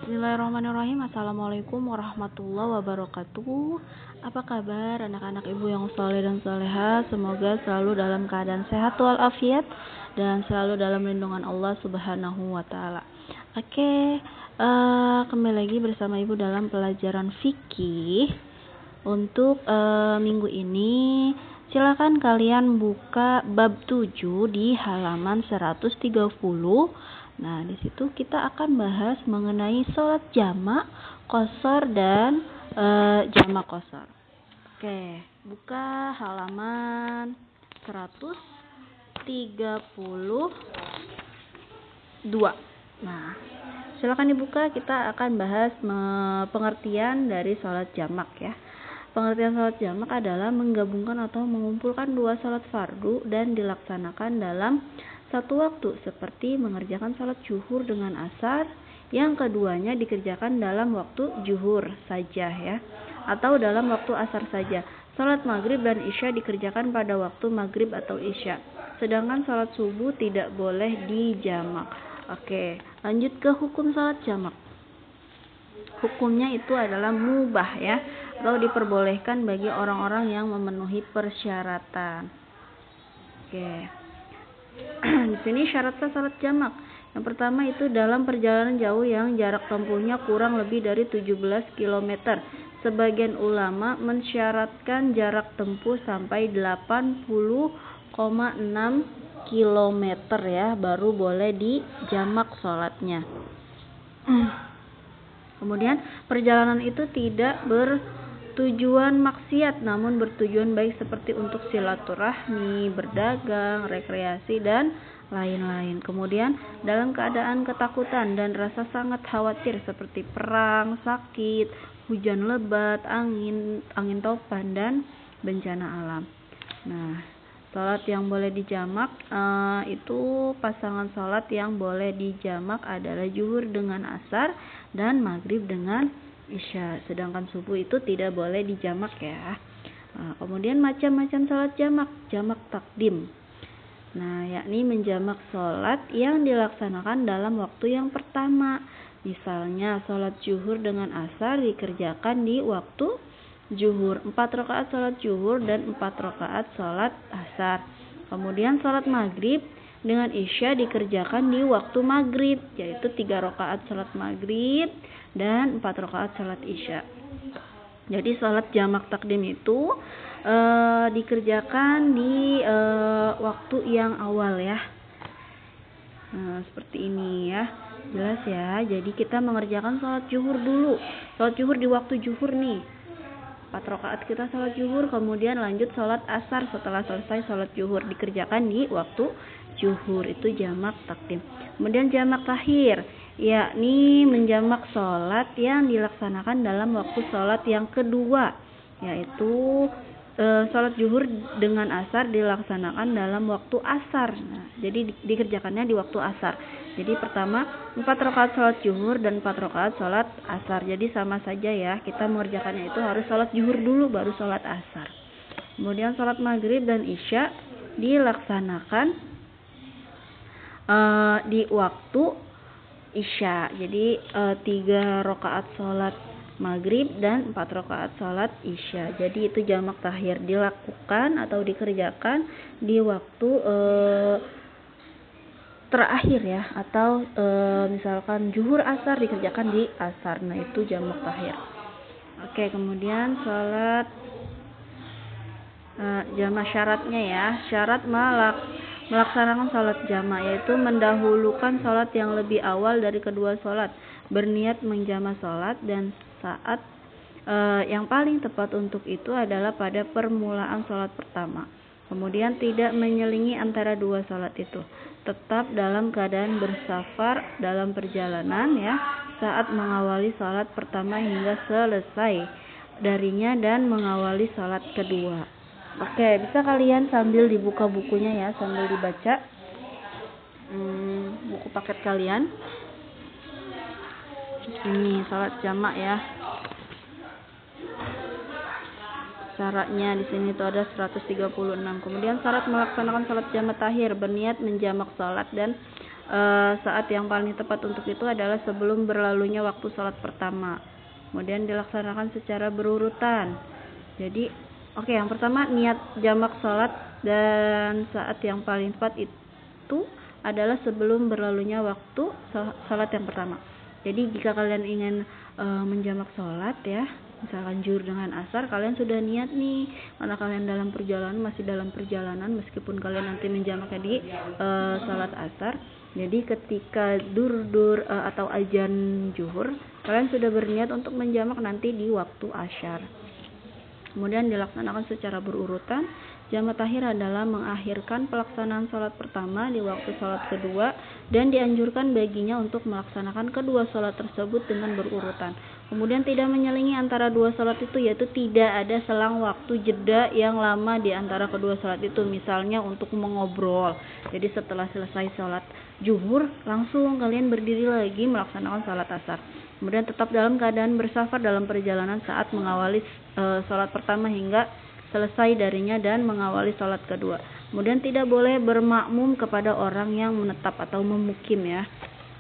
Bismillahirrahmanirrahim. Assalamualaikum warahmatullahi wabarakatuh. Apa kabar anak-anak ibu yang soleh dan soleha? Semoga selalu dalam keadaan sehat walafiat dan selalu dalam lindungan Allah Subhanahu wa taala. Oke, kembali lagi bersama ibu dalam pelajaran fikih. Untuk minggu ini silakan kalian buka bab 7 di halaman 130. Nah, di situ kita akan bahas mengenai sholat jamak, qashar dan jamak qashar. Oke, buka halaman 132. Nah, silakan dibuka, kita akan bahas pengertian dari sholat jamak ya. Pengertian sholat jamak adalah menggabungkan atau mengumpulkan dua sholat fardu dan dilaksanakan dalam satu waktu, seperti mengerjakan sholat zuhur dengan asar, yang keduanya dikerjakan dalam waktu zuhur saja ya, atau dalam waktu asar saja. Sholat maghrib dan isya dikerjakan pada waktu maghrib atau isya, sedangkan sholat subuh tidak boleh dijamak. Oke, lanjut ke hukum sholat jamak. Hukumnya itu adalah mubah ya, atau diperbolehkan bagi orang-orang yang memenuhi persyaratan. Oke. Di sini syaratnya sholat jamak. Yang pertama itu dalam perjalanan jauh yang jarak tempuhnya kurang lebih dari 17 km. Sebagian ulama mensyaratkan jarak tempuh sampai 80,6 km ya, baru boleh dijamak sholatnya. Kemudian perjalanan itu tidak bertujuan maksiat, namun bertujuan baik seperti untuk silaturahmi, berdagang, rekreasi, dan lain-lain. Kemudian dalam keadaan ketakutan dan rasa sangat khawatir seperti perang, sakit, hujan lebat, angin topan, dan bencana alam. Nah, sholat yang boleh dijamak itu pasangan sholat yang boleh dijamak adalah zuhur dengan asar dan maghrib dengan isya. Sedangkan subuh itu tidak boleh dijamak ya. Kemudian macam-macam sholat jamak, jamak takdim. Nah, yakni menjamak sholat yang dilaksanakan dalam waktu yang pertama. Misalnya sholat zuhur dengan asar dikerjakan di waktu zuhur, 4 rakaat sholat zuhur dan 4 rakaat sholat asar. Kemudian sholat maghrib dengan isya dikerjakan di waktu maghrib, yaitu 3 rakaat sholat maghrib dan 4 rakaat sholat isya. Jadi sholat jamak takdim itu dikerjakan di waktu yang awal ya. Nah, seperti ini ya, jelas ya. Jadi kita mengerjakan sholat zuhur dulu, sholat zuhur di waktu zuhur nih, 4 rakaat kita sholat zuhur, kemudian lanjut sholat asar setelah selesai sholat zuhur, dikerjakan di waktu zuhur, itu jamak takdim. Kemudian jamak takhir, yakni menjamak sholat yang dilaksanakan dalam waktu sholat yang kedua, yaitu sholat zuhur dengan asar dilaksanakan dalam waktu asar. Nah, jadi dikerjakannya di waktu asar. Jadi pertama 4 rakaat sholat zuhur dan 4 rakaat sholat asar. Jadi sama saja ya, kita mengerjakannya itu harus sholat zuhur dulu baru sholat asar. Kemudian sholat maghrib dan isya dilaksanakan di waktu isya. Jadi 3 rakaat sholat maghrib dan 4 rakaat sholat isya. Jadi itu jamak takhir, dilakukan atau dikerjakan di waktu terakhir ya, atau misalkan zuhur asar dikerjakan di asar. Nah, itu jamak takhir. Oke, kemudian sholat jamak syaratnya ya. Syarat melaksanakan sholat jamak yaitu mendahulukan sholat yang lebih awal dari kedua sholat, berniat menjamak sholat, dan saat yang paling tepat untuk itu adalah pada permulaan sholat pertama. Kemudian tidak menyelingi antara dua sholat itu, tetap dalam keadaan bersafar dalam perjalanan ya, saat mengawali sholat pertama hingga selesai darinya dan mengawali sholat kedua. Oke, bisa kalian sambil dibuka bukunya ya, sambil dibaca buku paket kalian. Ini sholat jamak ya. Syaratnya di sini itu ada 136. Kemudian syarat melaksanakan sholat jamak takhir, berniat menjamak sholat dan saat yang paling tepat untuk itu adalah sebelum berlalunya waktu sholat pertama. Kemudian dilaksanakan secara berurutan. Jadi, oke, yang pertama niat jamak sholat, dan saat yang paling tepat itu adalah sebelum berlalunya waktu sholat yang pertama. Jadi jika kalian ingin menjamak sholat ya, misalkan zuhur dengan asar, kalian sudah niat nih, karena kalian masih dalam perjalanan meskipun kalian nanti menjamaknya di sholat asar. Jadi ketika atau azan zuhur, kalian sudah berniat untuk menjamak nanti di waktu asyar. Kemudian dilaksanakan secara berurutan. Jamak takhir adalah mengakhirkan pelaksanaan sholat pertama di waktu sholat kedua, dan dianjurkan baginya untuk melaksanakan kedua sholat tersebut dengan berurutan. Kemudian tidak menyelingi antara dua sholat itu, yaitu tidak ada selang waktu jeda yang lama di antara kedua sholat itu, misalnya untuk mengobrol. Jadi setelah selesai sholat zuhur, langsung kalian berdiri lagi melaksanakan sholat asar. Kemudian tetap dalam keadaan bersafar dalam perjalanan saat mengawali sholat pertama hingga selesai darinya dan mengawali sholat kedua. Kemudian tidak boleh bermakmum kepada orang yang menetap atau memukim ya.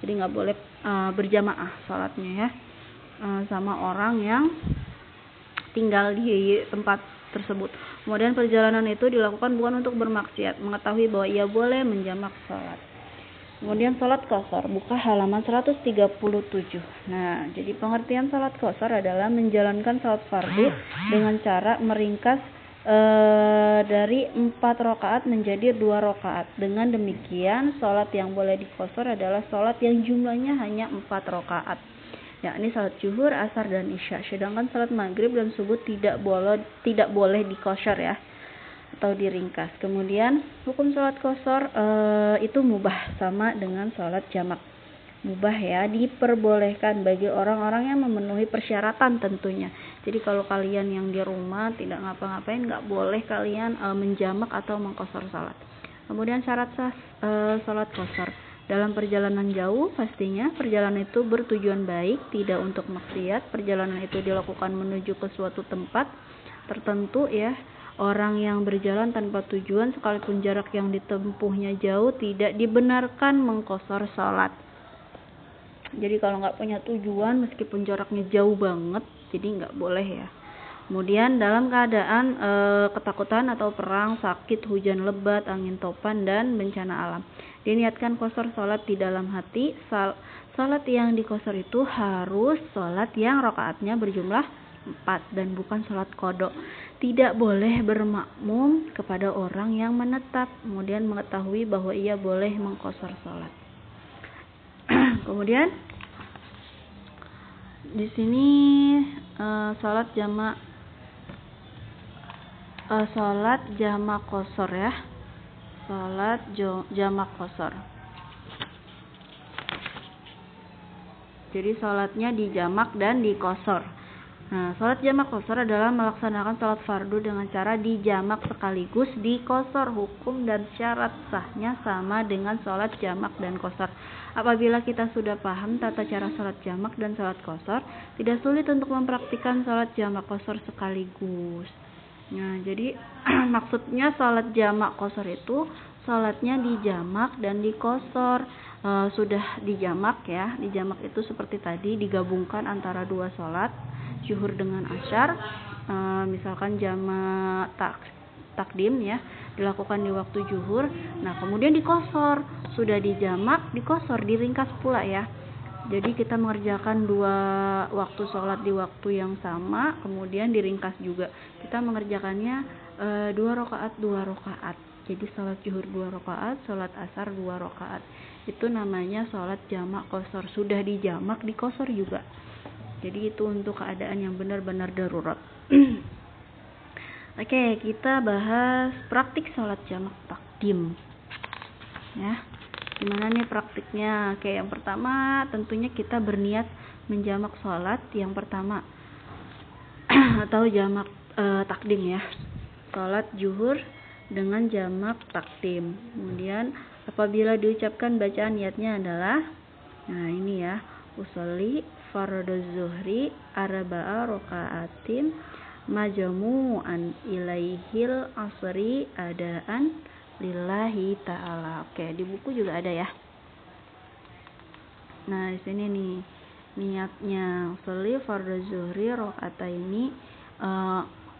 Jadi nggak boleh berjamaah sholatnya ya, sama orang yang tinggal di tempat tersebut. Kemudian perjalanan itu dilakukan bukan untuk bermaksiat, mengetahui bahwa ia boleh menjamak sholat. Kemudian sholat qashar, buka halaman 137. Nah, jadi pengertian sholat qashar adalah menjalankan sholat fardu dengan cara meringkas dari 4 rakaat menjadi 2 rakaat. Dengan demikian, sholat yang boleh diqashar adalah sholat yang jumlahnya hanya 4 rakaat, yakni sholat zuhur, asar, dan isya. Sedangkan sholat maghrib dan subuh tidak boleh diqashar ya, atau diringkas. Kemudian hukum sholat qashar itu mubah, sama dengan sholat jamak. Mubah ya, diperbolehkan bagi orang-orang yang memenuhi persyaratan tentunya. Jadi kalau kalian yang di rumah tidak ngapa-ngapain, nggak boleh kalian menjamak atau mengqashar sholat. Kemudian syarat sah sholat qashar: dalam perjalanan jauh, pastinya perjalanan itu bertujuan baik, tidak untuk maksiat. Perjalanan itu dilakukan menuju ke suatu tempat tertentu ya. Orang yang berjalan tanpa tujuan, sekalipun jarak yang ditempuhnya jauh, tidak dibenarkan mengqashar sholat. Jadi kalau nggak punya tujuan, meskipun jaraknya jauh banget, jadi nggak boleh ya. Kemudian dalam keadaan ketakutan atau perang, sakit, hujan lebat, angin topan, dan bencana alam, diniatkan qashar sholat di dalam hati. Sholat yang diqashar itu harus sholat yang rakaatnya berjumlah 4 dan bukan sholat qadha. Tidak boleh bermakmum kepada orang yang menetap, kemudian mengetahui bahwa ia boleh mengqashar sholat. Kemudian di sini sholat jamak qashar ya, sholat jamak qashar. Jadi sholatnya dijamak dan diqashar. Nah, sholat jamak qashar adalah melaksanakan sholat fardu dengan cara dijamak sekaligus diqashar. Hukum dan syarat sahnya sama dengan sholat jamak dan qashar. Apabila kita sudah paham tata cara sholat jamak dan sholat qashar, tidak sulit untuk mempraktikkan sholat jamak qashar sekaligus. Nah, jadi maksudnya sholat jamak qashar itu sholatnya dijamak dan diqashar. Sudah dijamak ya, dijamak itu seperti tadi, digabungkan antara dua sholat, zuhur dengan asyar, misalkan jamak takdim ya, dilakukan di waktu zuhur. Nah, kemudian diqashar, sudah dijamak, diqashar, diringkas pula ya. Jadi kita mengerjakan dua waktu sholat di waktu yang sama, kemudian diringkas juga. Kita mengerjakannya 2 rakaat. Jadi sholat zuhur 2 rakaat, sholat asar 2 rakaat. Itu namanya sholat jamak qashar. Sudah dijamak, diqashar juga. Jadi itu untuk keadaan yang benar-benar darurat. Oke, kita bahas praktik sholat jamak takdim ya. Gimana nih praktiknya? Oke, yang pertama tentunya kita berniat menjamak sholat yang pertama atau jamak takdim ya, sholat zuhur dengan jamak takdim. Kemudian apabila diucapkan bacaan niatnya adalah, nah ini ya, usolli fardhu zuhri arba'a raka'atin majmu'an ilaihil asri adaan lillahi ta'ala. Oke, di buku juga ada ya. Nah, di sini nih niatnya usolli fardhu zuhri rakaataini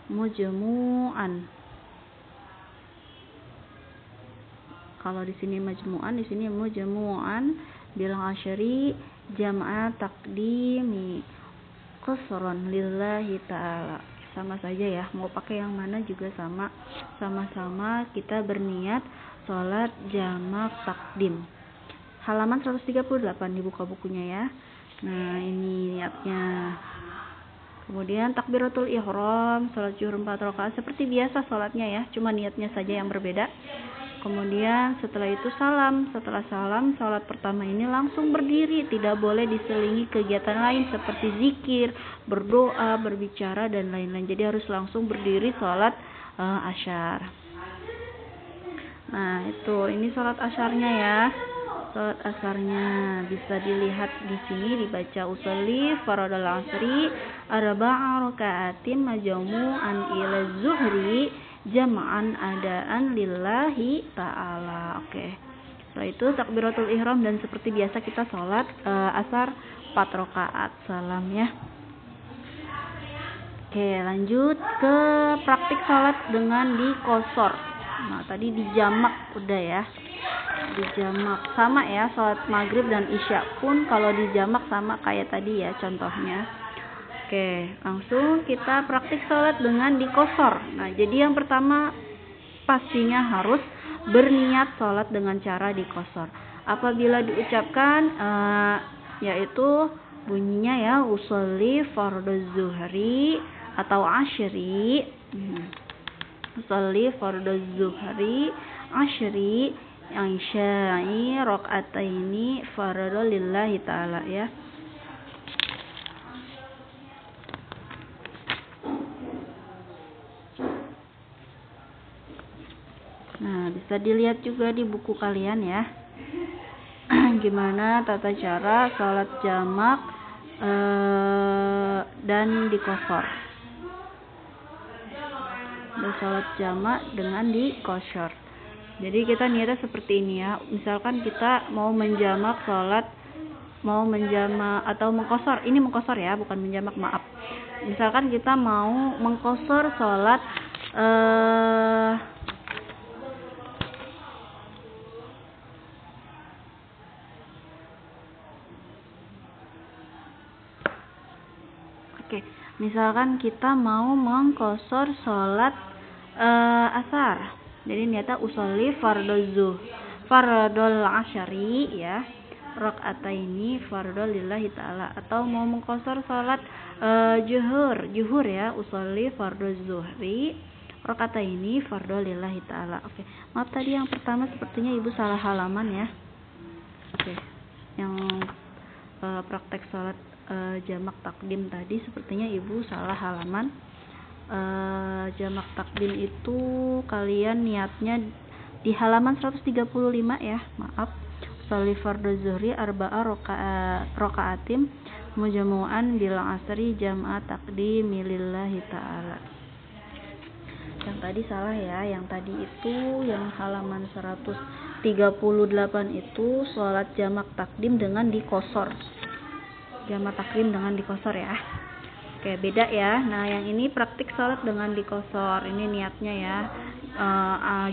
mujmu'an. Kalau di sini majmu'an, di sini mujmu'an bil asyri jam'a taqdimi qasran lillahi ta'ala. Sama saja ya, mau pakai yang mana juga sama-sama kita berniat sholat jamak takdim. Halaman 138 dibuka bukunya ya. Nah, ini niatnya. Kemudian takbiratul ihram, sholat zuhur 4 rakaat seperti biasa sholatnya ya, cuma niatnya saja yang berbeda. Kemudian setelah itu salam. Setelah salam, sholat pertama ini langsung berdiri, tidak boleh diselingi kegiatan lain seperti zikir, berdoa, berbicara dan lain-lain. Jadi harus langsung berdiri sholat asyar. Nah, ini sholat asyarnya ya. Sholat asarnya bisa dilihat di sini, dibaca usolli faradul asri arba'a raka'atin majmu'an ila zuhri jama'an adaan lillahi ta'ala. Oke. Setelah itu takbiratul ihram dan seperti biasa kita sholat asar 4 rakaat salam ya. Oke, lanjut ke praktik sholat dengan dikosor. Nah, tadi dijamak udah ya. Dijamak sama ya, sholat maghrib dan isya pun kalau dijamak sama kayak tadi ya contohnya. Oke, langsung kita praktik sholat dengan dikosor. Nah, jadi yang pertama pastinya harus berniat sholat dengan cara dikosor. Apabila diucapkan yaitu bunyinya ya usolli fardhu zuhri atau asyri. Usolli fardhu zuhri asyri yang syai rakaataini fardhu lillahi ta'ala ya. Nah, bisa dilihat juga di buku kalian ya. Gimana tata cara sholat jamak dan dikosor. Sholat jamak dengan dikosor. Jadi kita niatnya seperti ini ya. Misalkan kita mau menjamak sholat, mau menjamak atau mengkosor. Ini mengkosor ya, bukan menjamak, maaf. Misalkan kita mau mengkosor sholat misalkan kita mau mengkosor sholat asar. Jadi niatnya usolli fardhu asyari ya. Rakaataini fardhu lillahi ta'ala, atau mau mengkosor sholat zuhur ya, usolli fardhu zuhri rakaataini fardhu lillahi ta'ala. Oke. Maaf tadi yang pertama sepertinya Ibu salah halaman ya. Oke. Yang praktek sholat jamak takdim tadi sepertinya Ibu salah halaman. Jamak takdim itu kalian niatnya di halaman 135 ya, maaf. Sholli fardhu zuhri arba'a raka'atim mujmu'an bil asri jam'a taqdimi lillahi ta'ala. Yang tadi salah ya, yang tadi itu yang halaman 138 itu sholat jamak takdim dengan dikosor. Jamak takdim dengan dikosor ya. Oke, beda ya. Nah, yang ini praktik sholat dengan dikosor. Ini niatnya ya.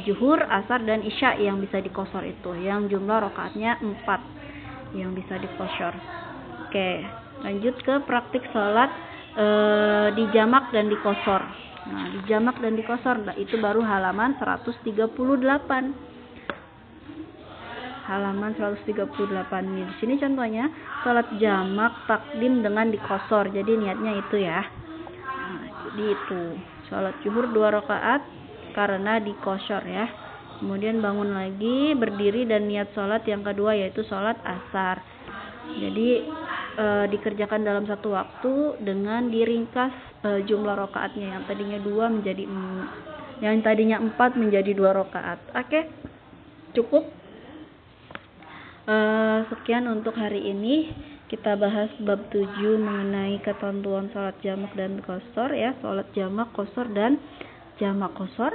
Zuhur, asar dan isya yang bisa dikosor itu. Yang jumlah rakaatnya 4 yang bisa dikosor. Oke, lanjut ke praktik sholat dijamak dan dikosor. Nah, dijamak dan dikosor itu baru halaman 138. Halaman 138 nih. Di sini contohnya sholat jamak takdim dengan dikosor. Jadi niatnya itu ya. Nah, jadi itu sholat zuhur 2 rakaat karena dikosor ya. Kemudian bangun lagi, berdiri dan niat sholat yang kedua yaitu sholat asar. Jadi dikerjakan dalam satu waktu dengan diringkas jumlah rakaatnya, yang tadinya 2 menjadi 4, yang tadinya 4 menjadi 2 rakaat. Oke, cukup. Sekian untuk hari ini. Kita bahas bab 7 mengenai ketentuan sholat jamak dan kosor ya, sholat jamak, kosor dan jamak kosor.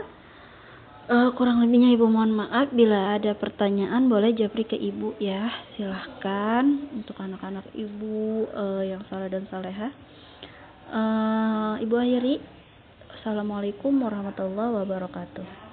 Kurang lebihnya Ibu mohon maaf. Bila ada pertanyaan boleh japri ke Ibu ya. Silahkan untuk anak-anak Ibu yang saleh dan saleha. Ibu akhiri. Assalamualaikum warahmatullahi wabarakatuh.